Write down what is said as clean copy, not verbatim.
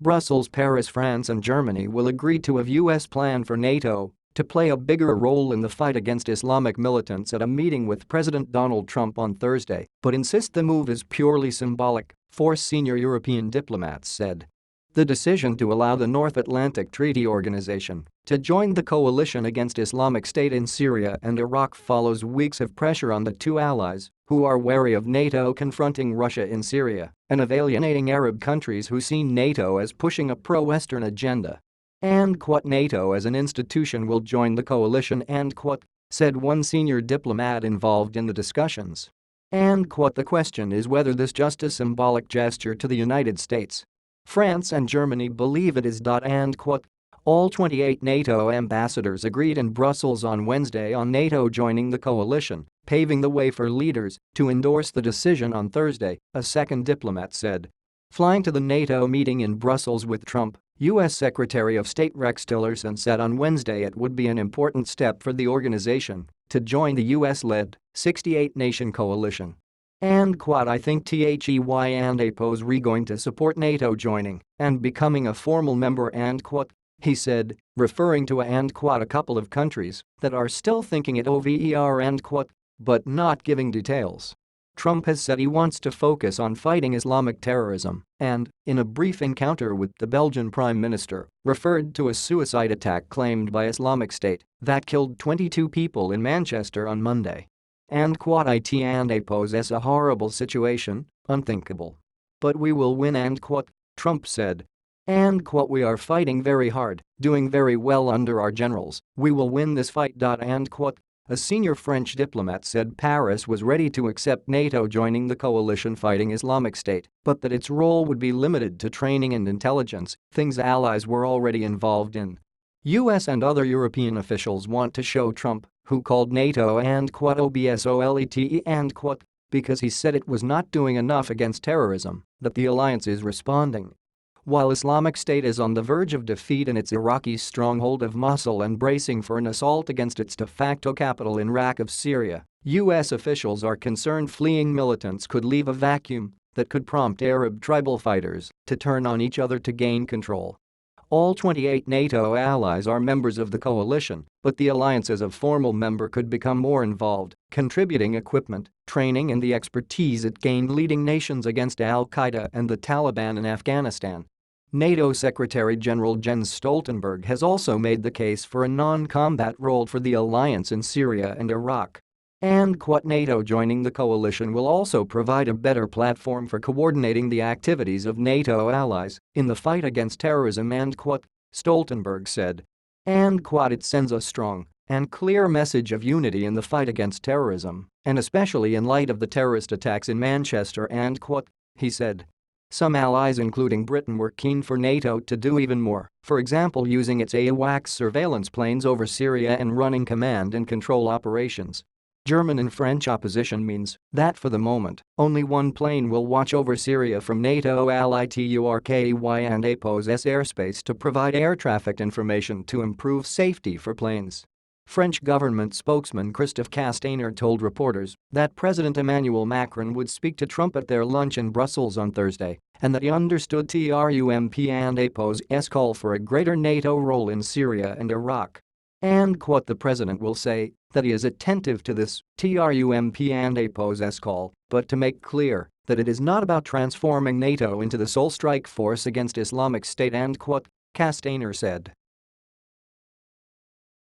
Brussels, Paris, France and Germany will agree to a US plan for NATO to play a bigger role in the fight against Islamic militants at a meeting with President Donald Trump on Thursday, but insist the move is purely symbolic, 4 senior European diplomats said. The decision to allow the North Atlantic Treaty Organization to join the coalition against Islamic State in Syria and Iraq follows weeks of pressure on the two allies, who are wary of NATO confronting Russia in Syria and of alienating Arab countries who see NATO as pushing a pro-Western agenda. And NATO as an institution will join the coalition, said one senior diplomat involved in the discussions. The question is whether this just a symbolic gesture to the United States. France and Germany believe it is. All 28 NATO ambassadors agreed in Brussels on Wednesday on NATO joining the coalition, paving the way for leaders to endorse the decision on Thursday, a second diplomat said. Flying to the NATO meeting in Brussels with Trump, U.S. Secretary of State Rex Tillerson said on Wednesday it would be an important step for the organization to join the U.S.-led 68-nation coalition. I think THEY and APO's going to support NATO joining and becoming a formal member he said, referring to a couple of countries that are still thinking it over but not giving details. Trump has said he wants to focus on fighting Islamic terrorism and, in a brief encounter with the Belgian Prime Minister, referred to a suicide attack claimed by Islamic State that killed 22 people in Manchester on Monday. It poses a horrible situation, unthinkable. But we will win Trump said. We are fighting very hard, doing very well under our generals, we will win this fight. A senior French diplomat said Paris was ready to accept NATO joining the coalition fighting Islamic State, but that its role would be limited to training and intelligence, things allies were already involved in. US and other European officials want to show Trump, who called NATO obsolete because he said it was not doing enough against terrorism, that the alliance is responding. While Islamic State is on the verge of defeat in its Iraqi stronghold of Mosul and bracing for an assault against its de facto capital in Raqqa of Syria, US officials are concerned fleeing militants could leave a vacuum that could prompt Arab tribal fighters to turn on each other to gain control. All 28 NATO allies are members of the coalition, but the alliance as a formal member could become more involved, contributing equipment, training and the expertise it gained leading nations against al-Qaeda and the Taliban in Afghanistan. NATO Secretary-General Jens Stoltenberg has also made the case for a non-combat role for the alliance in Syria and Iraq. NATO joining the coalition will also provide a better platform for coordinating the activities of NATO allies in the fight against terrorism Stoltenberg said. It sends a strong and clear message of unity in the fight against terrorism, and especially in light of the terrorist attacks in Manchester he said. Some allies including Britain were keen for NATO to do even more, for example using its AWACS surveillance planes over Syria and running command and control operations. German and French opposition means that for the moment, only one plane will watch over Syria from NATO ally Turkey and APO's airspace to provide air traffic information to improve safety for planes. French government spokesman Christophe Castaner told reporters that President Emmanuel Macron would speak to Trump at their lunch in Brussels on Thursday and that he understood Trump and APO's call for a greater NATO role in Syria and Iraq. The president will say that he is attentive to this Trump and APO's call, but to make clear that it is not about transforming NATO into the sole strike force against Islamic State Castaner said.